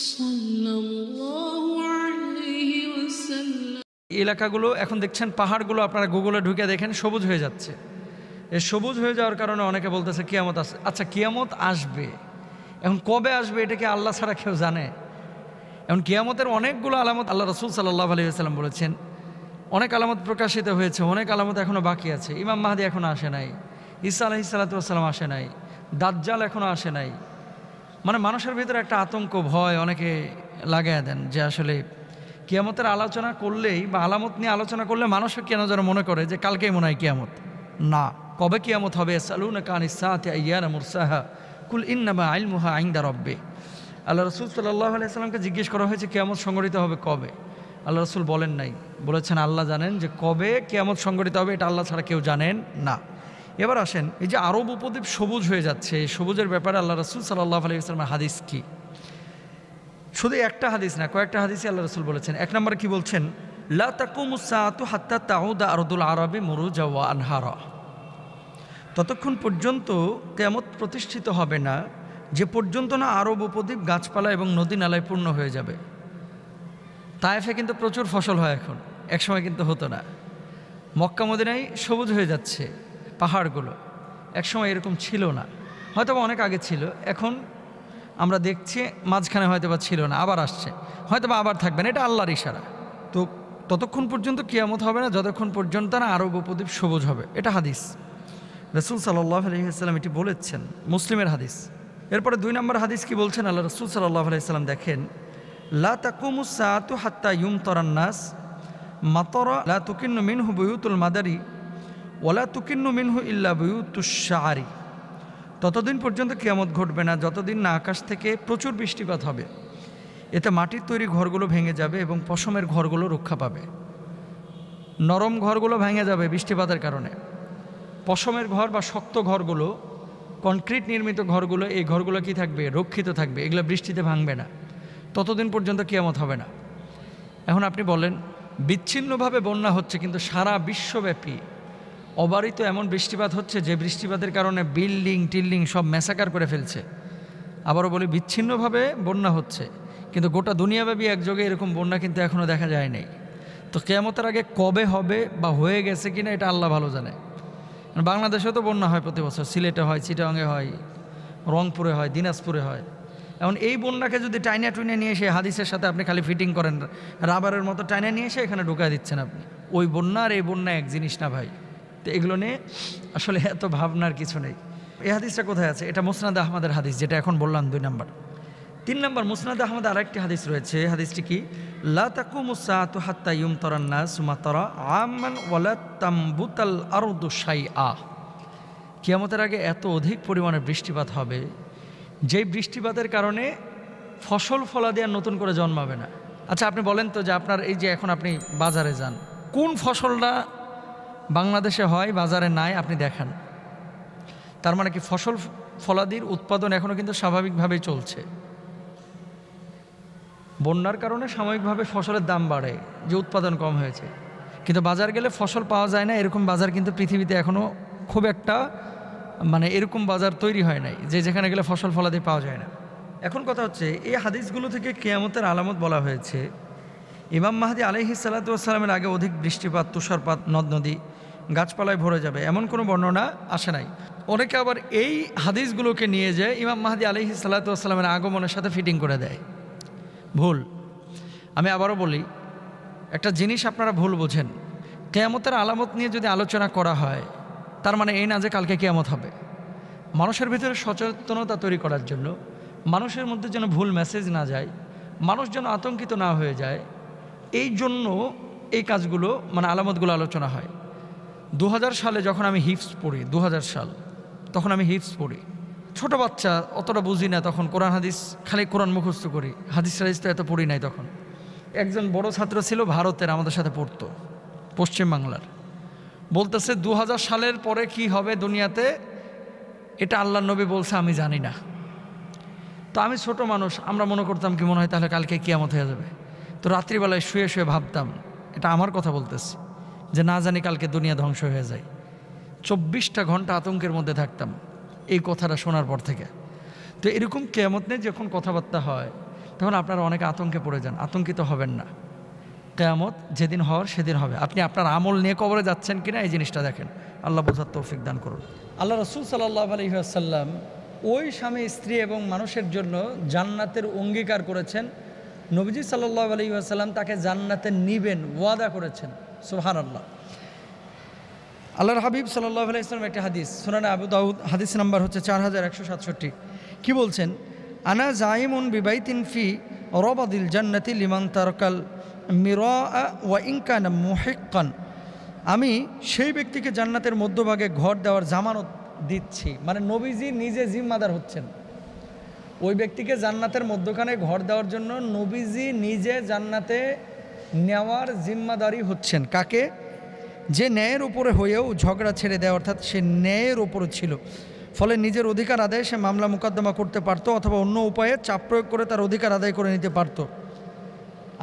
সাল্লাল্লাহু আলাইহি ওয়াসাল্লাম। এলাকাগুলো এখন দেখছেন, পাহাড়গুলো আপনারা গুগলে ঢুকে দেখেন সবুজ হয়ে যাচ্ছে। এই সবুজ হয়ে যাওয়ার কারণে অনেকে বলতেছে কিয়ামত আসে। আচ্ছা, কিয়ামত আসবে, এখন কবে আসবে এটা কি আল্লাহ ছাড়া কেউ জানে? এখন কিয়ামতের অনেকগুলো আলামত আল্লাহ রাসূল সাল্লাল্লাহু আলাইহি ওয়াসাল্লাম বলেছেন। অনেক আলামত প্রকাশিত হয়েছে, অনেক আলামত এখনও বাকি আছে। ইমাম মাহদী এখনও আসে নাই, ঈসা আলাইহিস সালাতু ওয়াস সালাম আসে নাই, দাজ্জাল এখনও আসে নাই। মানে মানুষের ভিতরে একটা আতঙ্ক, ভয় অনেকে লাগাইয়া দেন যে আসলে কিয়ামতের আলোচনা করলেই বা আলামত নিয়ে আলোচনা করলে মানুষের কেন যেন মনে করে যে কালকেই মনে হয় কিয়ামত। না, কবে কিয়ামত হবে? ইয়াসআলুনাকা আনিস সাআতি আইয়ানা মুরসাহা কুল ইন্নামা ইলমুহা ইনদা রাব্বি। আল্লাহ রাসূল সাল্লাল্লাহু আলাইহি ওয়াসাল্লামকে জিজ্ঞেস করা হয়েছে কিয়ামত সংঘটিত হবে কবে। আল্লাহ রাসূল বলেন নাই, বলেছেন আল্লাহ জানেন যে কবে কিয়ামত সংঘটিত হবে, এটা আল্লাহ ছাড়া কেউ জানেন না। এবার আসেন, এই যে আরব উপদ্বীপ সবুজ হয়ে যাচ্ছে, এই সবুজের ব্যাপারে আল্লাহ রাসূল সাল্লাল্লাহু আলাইহি ওয়াসাল্লামের হাদিস কি? শুধু একটা হাদিস না, কয়েকটা হাদিসে আল্লাহ রাসূল বলেছেন। এক নম্বরে কি বলছেন? লা তাকুমুস সাআতু হাত্তা তাউদা আরদুল আরবি মুরুজা ওয়া আনহারা। ততক্ষণ পর্যন্ত কিয়ামত প্রতিষ্ঠিত হবে না যে পর্যন্ত না আরব উপদ্বীপ গাছপালা এবং নদী নালায় পূর্ণ হয়ে যাবে। তায়েফে কিন্তু প্রচুর ফসল হয় এখন, একসময় কিন্তু হতো না। মক্কা মদিনায় সবুজ হয়ে যাচ্ছে পাহাড়গুলো, একসময় এরকম ছিল না, হয়তো অনেক আগে ছিল। এখন আমরা দেখছি মাঝখানে হয়তো বা ছিল না, আবার আসছে, হয়তো বা আবার থাকবে না, এটা আল্লাহর ইশারা। তো ততক্ষণ পর্যন্ত কিয়ামত হবে না যতক্ষণ পর্যন্ত না আরব উপদ্বীপ সবুজ হবে, এটা হাদিস। রাসূল সাল্লাল্লাহু আলাইহি ওয়াসাল্লাম এটি বলেছেন, মুসলিমের হাদিস। এরপরে 2 নম্বর হাদিস কি বলছেন আল্লাহ রাসূল সাল্লাল্লাহু আলাইহি ওয়াসাল্লাম? দেখেন, লা তাকুমুস সাআতু হাত্তা ইউমতারান নাস মাতারা লা তুকিন্নু মিনহু বুয়ুতুল মাদারি ওয়ালা তুকিন্নু মিনহু ইল্লা বুয়ুতুশ শাআরি। ততদিন পর্যন্ত কিয়ামত ঘটবে না যতদিন না আকাশ থেকে প্রচুর বৃষ্টিপাত হবে, এতে মাটির তৈরি ঘরগুলো ভেঙে যাবে এবং পশমের ঘরগুলো রক্ষা পাবে। নরম ঘরগুলো ভেঙে যাবে বৃষ্টিপাতের কারণে, পশমের ঘর বা শক্ত ঘরগুলো, কনক্রিট নির্মিত ঘরগুলো, এই ঘরগুলো কি থাকবে? রক্ষিত থাকবে, এগুলো বৃষ্টিতে ভাঙবে না। ততদিন পর্যন্ত কিয়ামত হবে না। এখন আপনি বলেন, বিচ্ছিন্নভাবে বন্যা হচ্ছে কিন্তু সারা বিশ্বব্যাপী অবারিত এমন বৃষ্টিপাত হচ্ছে যে বৃষ্টিপাতের কারণে বিল্ডিং টিল্ডিং সব ম্যাসাকার করে ফেলছে। আবারও বলি, বিচ্ছিন্নভাবে বন্যা হচ্ছে কিন্তু গোটা দুনিয়াব্যাপী একযোগে এরকম বন্যা কিন্তু এখনও দেখা যায় নাই। তো কিয়ামতের আগে কবে হবে বা হয়ে গেছে কিনা এটা আল্লাহ ভালো জানে। বাংলাদেশেও তো বন্যা হয় প্রতি বছর, সিলেটে হয়, চিটাগাংয়ে হয়, রংপুরে হয়, দিনাজপুরে হয়। এখন এই বন্যাকে যদি টাইনা টুইনে নিয়ে এসে হাদিসের সাথে আপনি খালি ফিটিং করেন, রাবারের মতো টাইনা নিয়ে এসে এখানে ঢুকায় দিচ্ছেন আপনি, ওই বন্যা আর এই বন্যা এক জিনিস না ভাই। তো এগুলো নিয়ে আসলে এত ভাবনার কিছু নেই। এই হাদিসটা কোথায় আছে? এটা মুসনাদ আহমদের হাদিস, যেটা এখন বললাম 2 নম্বর। 3 নম্বর, মুসনাদ আহমদ আরেকটি হাদিস রয়েছে। হাদিসটি কি? লা তাকুমুস সাআতু হাত্তা ইউমতারান নাস মাতারা আমান ওয়ালা তামবুতাল আরদু শাইআ। কিয়ামতের আগে এত অধিক পরিমাণে বৃষ্টিপাত হবে যেই বৃষ্টিপাতের কারণে ফসল ফলাদি আর নতুন করে জন্মাবে না। আচ্ছা, আপনি বলেন তো যে আপনার এই যে এখন আপনি বাজারে যান, কোন ফসলটা বাংলাদেশে হয় বাজারে নাই আপনি দেখান। তার মানে কি ফসল ফলাদির উৎপাদন এখনও কিন্তু স্বাভাবিকভাবেই চলছে। বন্যার কারণে সাময়িকভাবে ফসলের দাম বাড়ে, যে উৎপাদন কম হয়েছে, কিন্তু বাজার গেলে ফসল পাওয়া যায় না, এরকম বাজার কিন্তু পৃথিবীতে এখনও খুব একটা মানে এরকম বাজার তৈরি হয় নাই যে যেখানে গেলে ফসল ফলাদি পাওয়া যায় না। এখন কথা হচ্ছে, এই হাদিসগুলো থেকে কিয়ামতের আলামত বলা হয়েছে। ইমাম মাহদী আলাইহিস সালাতু ওয়াস সালামের আগে অধিক বৃষ্টিপাত, তুষারপাত, নদ নদী গাছপালায় ভরে যাবে এমন কোনো বর্ণনা আসে নাই। অনেকে আবার এই হাদিসগুলোকে নিয়ে যায় ইমাম মাহদী আলাইহিস সালাতু ওয়াস সালামের আগমনের সাথে ফিটিং করে দেয়। ভুল। আমি আবারও বলি, একটা জিনিস আপনারা ভুল বোঝেন। কিয়ামতের আলামত নিয়ে যদি আলোচনা করা হয় তার মানে এই না যে কালকে কিয়ামত হবে। মানুষের ভিতরে সচেতনতা তৈরি করার জন্য, মানুষের মধ্যে যেন ভুল মেসেজ না যায়, মানুষ যেন আতঙ্কিত না হয়ে যায়, এই জন্য এই কাজগুলো মানে আলামতগুলো আলোচনা হয়। 2000 সালে যখন আমি হিফজ পড়ি, 2000 সাল, তখন আমি হিফজ পড়ি, ছোট বাচ্চা, অতটা বুঝি না তখন, কোরআন হাদিস খালি কোরআন মুখস্থ করি, হাদিস টাদিস তো এত পড়ি নাই তখন। একজন বড় ছাত্র ছিল ভারতের, আমাদের সাথে পড়তো, পশ্চিমবাংলার, বলতেছে 2000 সালের পরে কি হবে দুনিয়াতে এটা আল্লাহর নবী বলছে, আমি জানি না। তো আমি ছোট মানুষ, আমরা মনে করতাম কি মনে হয় তাহলে কালকে কিয়ামত হয়ে যাবে। তো রাত্রিবেলায় শুয়ে শুয়ে ভাবতাম, এটা আমার কথা বলতেছি, যে না জানি কালকে দুনিয়া ধ্বংস হয়ে যায়। 24টা ঘন্টা আতঙ্কের মধ্যে থাকতাম এই কথাটা শোনার পর থেকে। তো এরকম কিয়ামত নিয়ে যখন কথাবার্তা হয় তখন আপনারা অনেকে আতঙ্কে পড়ে যান। আতঙ্কিত হবেন না, কিয়ামত যেদিন হওয়ার সেদিন হবে। আপনি আপনার আমল নিয়ে কবরে যাচ্ছেন কিনা এই জিনিসটা দেখেন। আল্লাহ বোঝার তৌফিক দান করুন। আল্লাহ রসুল সাল্লাল্লাহু আলাইহি ওয়াসাল্লাম ওই স্বামী স্ত্রী এবং মানুষের জন্য জান্নাতের অঙ্গীকার করেছেন। নবীজি সাল্লাল্লাহু আলাইহি ওয়াসাল্লাম তাকে জান্নাতে নিবেন, ওয়াদা করেছেন। সুবহানাল্লাহ। আল্লাহর হাবিব সাল্লাল্লাহু আলাইহি ওয়াসাল্লাম একটা হাদিস, সুনানে আবু দাউদ, হাদিস নাম্বার হচ্ছে 4167। কি বলছেন? আনা জাইমুন বিবাইতিন ফি রাবাদিল জান্নাতি লিমান তারাকাল মিরা ওয়া ইন কানা মুহিক্কান। আমি সেই ব্যক্তিকে জান্নাতের মধ্যভাগে ঘর দেওয়ার জামানত দিচ্ছি। মানে নবীজি নিজে জিম্মাদার হচ্ছেন ওই ব্যক্তিকে জান্নাতের মধ্যখানে ঘর দেওয়ার জন্য। নবীজি নিজে জান্নাতে নেওয়ার জিম্মাদারি হচ্ছেন। কাকে? যে ন্যায়ের উপরে হয়েও ঝগড়া ছেড়ে দেয়, অর্থাৎ সে ন্যায়ের উপরে ছিল, ফলে নিজের অধিকার আদায়ে সে মামলা মোকদ্দমা করতে পারত, অথবা অন্য উপায়ে চাপ প্রয়োগ করে তার অধিকার আদায় করে নিতে পারত।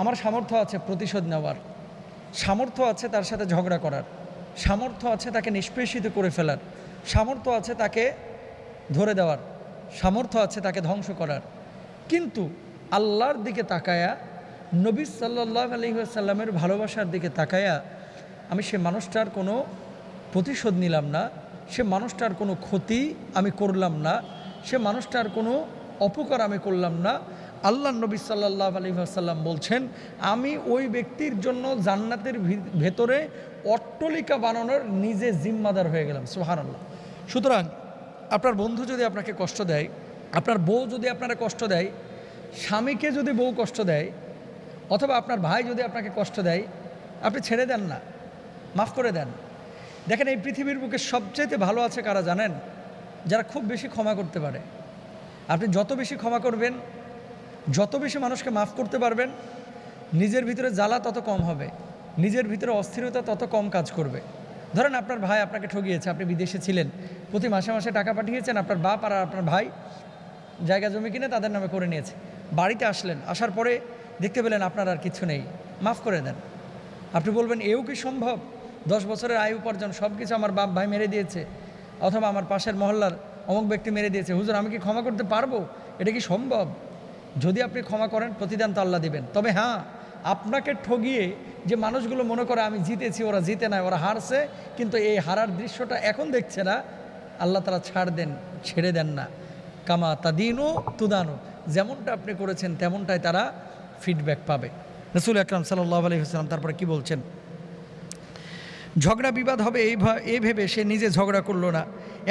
আমার সামর্থ্য আছে প্রতিশোধ নেওয়ার, সামর্থ্য আছে তার সাথে ঝগড়া করার, সামর্থ্য আছে তাকে নিষ্পেষিত করে ফেলার, সামর্থ্য আছে তাকে ধরে দেওয়ার, সামর্থ্য আছে তাকে ধ্বংস করার। কিন্তু আল্লাহর দিকে তাকায়া, নবী সাল্লাল্লাহু আলাইহি ওয়াসাল্লামের ভালোবাসার দিকে তাকায়া আমি সে মানুষটার কোনো প্রতিশোধ নিলাম না, সে মানুষটার কোনো ক্ষতি আমি করলাম না, সে মানুষটার কোনো অপকার আমি করলাম না। আল্লাহ নবী সাল্লাল্লাহু আলাইহি ওয়াসাল্লাম বলছেন, আমি ওই ব্যক্তির জন্য জান্নাতের ভেতরে অট্টালিকা বানানোর নিজে জিম্মাদার হয়ে গেলাম। সুবহানাল্লাহ। সুতরাং আপনার বন্ধু যদি আপনাকে কষ্ট দেয়, আপনার বউ যদি আপনারা কষ্ট দেয়, স্বামীকে যদি বউ কষ্ট দেয়, অথবা আপনার ভাই যদি আপনাকে কষ্ট দেয়, আপনি ছেড়ে দেন না, মাফ করে দেন। দেখেন, এই পৃথিবীর বুকে সবচাইতে ভালো আছে কারা জানেন? যারা খুব বেশি ক্ষমা করতে পারে। আপনি যত বেশি ক্ষমা করবেন, যত বেশি মানুষকে মাফ করতে পারবেন, নিজের ভিতরে জ্বালা তত কম হবে, নিজের ভিতরে অস্থিরতা তত কম কাজ করবে। ধরেন আপনার ভাই আপনাকে ঠকিয়েছে, আপনি বিদেশে ছিলেন, প্রতি মাসে মাসে টাকা পাঠিয়েছেন, আপনার বাপ আর আপনার ভাই জায়গা জমি কিনে তাদের নামে করে নিয়েছে। বাড়িতে আসলেন, আসার পরে দেখতে পেলেন আপনার আর কিছু নেই, মাফ করে দেন। আপনি বলবেন, এও কি সম্ভব? 10 বছরের আয় উপার্জন সব কিছু আমার বাপ ভাই মেরে দিয়েছে, অথবা আমার পাশের মহল্লার অমুক ব্যক্তি মেরে দিয়েছে, হুজুর আমি কি ক্ষমা করতে পারবো? এটা কি সম্ভব? যদি আপনি ক্ষমা করেন, প্রতিদান তো আল্লাহ দিবেন। তবে হ্যাঁ, আপনাকে ঠগিয়ে যে মানুষগুলো মনে করে আমি জিতেছি, ওরা জিতে নাই, ওরা হারছে, কিন্তু এই হারার দৃশ্যটা এখন দেখছে না, আল্লাহ তারা ছেড়ে দেন না। কামা তাদিনু তুদানু, যেমনটা আপনি করেছেন তেমনটাই তারা ফিডব্যাক পাবে। রাসূল আকরাম সাল্লাল্লাহু আলাইহি ওয়াসাল্লাম তারপরে কি বলছেন? ঝগড়া বিবাদ হবে এই ভেবে সে নিজে ঝগড়া করলো না,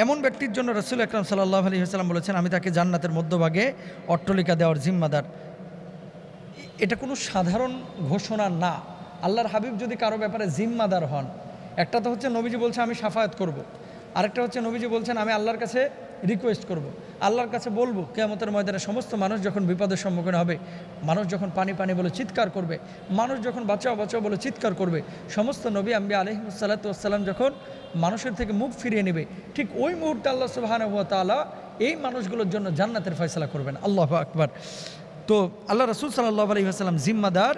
এমন ব্যক্তির জন্য রাসূল আকরাম সাল্লাল্লাহু আলাইহি ওয়াসাল্লাম বলেছেন, আমি তাকে জান্নাতের মধ্যভাগে অট্টালিকা দেওয়ার জিম্মাদার। এটা কোনো সাধারণ ঘোষণা না। আল্লাহর হাবিব যদি কারো ব্যাপারে জিম্মাদার হন, একটা তো হচ্ছে নবীজি বলছে আমি শাফায়াত করব, আরেকটা হচ্ছে নবীজি বলছেন আমি আল্লাহর কাছে রিকোয়েস্ট করব, আল্লাহর কাছে বলবো কিয়ামতের ময়দানে সমস্ত মানুষ যখন বিপদের সম্মুখীন হবে, মানুষ যখন পানি পানি বলে চিৎকার করবে, মানুষ যখন বাঁচাও বাঁচাও বলে চিৎকার করবে, সমস্ত নবী আম্বিয়া আলাইহিমুসসালাতু ওয়াসসালাম যখন মানুষের থেকে মুখ ফিরিয়ে নেবে, ঠিক ওই মুহূর্তে আল্লাহ সুবহানাহু ওয়া তাআলা এই মানুষগুলোর জন্য জান্নাতের ফয়সালা করবেন। আল্লাহু আকবার। তো আল্লাহ রাসূল সাল্লাল্লাহু আলাইহি ওয়াসাল্লাম জিম্মাদার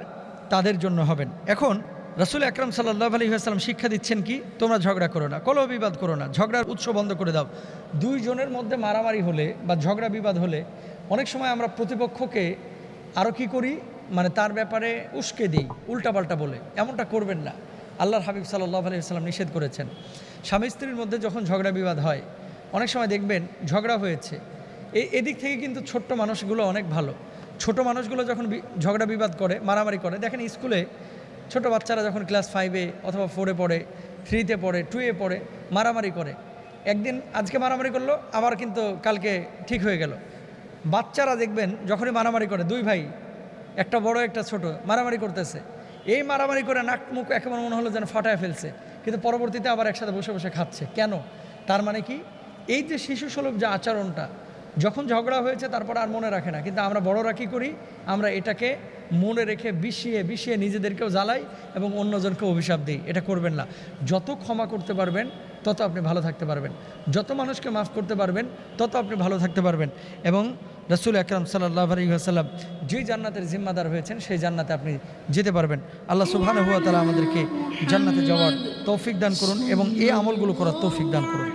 তাদের জন্য হবেন। এখন রাসূল আকরাম সাল্লাল্লাহু আলাইহি ওয়াসাল্লাম শিক্ষা দিচ্ছেন কি? তোমরা ঝগড়া করো না, কলহ বিবাদ করো না, ঝগড়ার উৎস বন্ধ করে দাও। দুইজনের মধ্যে মারামারি হলে বা ঝগড়া বিবাদ হলে অনেক সময় আমরা প্রতিপক্ষকে আরও কি করি, মানে তার ব্যাপারে উস্কে দিই, উল্টাপাল্টা বলে। এমনটা করবেন না। আল্লাহর হাবিব সাল্লাল্লাহু আলাইহি ওয়াসাল্লাম নিষেধ করেছেন। স্বামী স্ত্রীর মধ্যে যখন ঝগড়া বিবাদ হয়, অনেক সময় দেখবেন ঝগড়া হয়েছে, এদিক থেকে কিন্তু ছোট্ট মানুষগুলো অনেক ভালো। ছোট মানুষগুলো যখন ঝগড়া বিবাদ করে, মারামারি করে, দেখেন স্কুলে ছোট বাচ্চারা যখন ক্লাস 5-এ অথবা 4-এ পড়ে, 3-তে পড়ে, 2-এ পড়ে, মারামারি করে। একদিন আজকে মারামারি করলো, আবার কিন্তু কালকে ঠিক হয়ে গেল। বাচ্চারা দেখবেন যখনই মারামারি করে, দুই ভাই, একটা বড় একটা ছোট, মারামারি করতেছে, এই মারামারি করে নাক মুখ একেবারে মনে হলো যেন ফাটায় ফেলছে, কিন্তু পরবর্তীতে আবার একসাথে বসে বসে খাচ্ছে। কেন? তার মানে কি? এই যে শিশুসুলভ যে আচরণটা, যখন ঝগড়া হয়েছে তারপর আর মনে রাখে না, কিন্তু আমরা বড়রা কী করি? আমরা এটাকে মনে রেখে বিষিয়ে নিজেদেরকেও জ্বালাই এবং অন্যজনকে অভিশাপ দিই। এটা করবেন না। যত ক্ষমা করতে পারবেন তত আপনি ভালো থাকতে পারবেন, যত মানুষকে মাফ করতে পারবেন তত আপনি ভালো থাকতে পারবেন। এবং রাসূল আকরাম সাল্লাল্লাহু আলাইহি ওয়াসাল্লাম যেই জান্নাতের জিম্মাদার হয়েছেন সেই জান্নাতে আপনি যেতে পারবেন। আল্লাহ সুবহানাহু ওয়া তাআলা আমাদেরকে জান্নাতে যাওয়ার তৌফিক দান করুন এবং এই আমলগুলো করার তৌফিক দান করুন।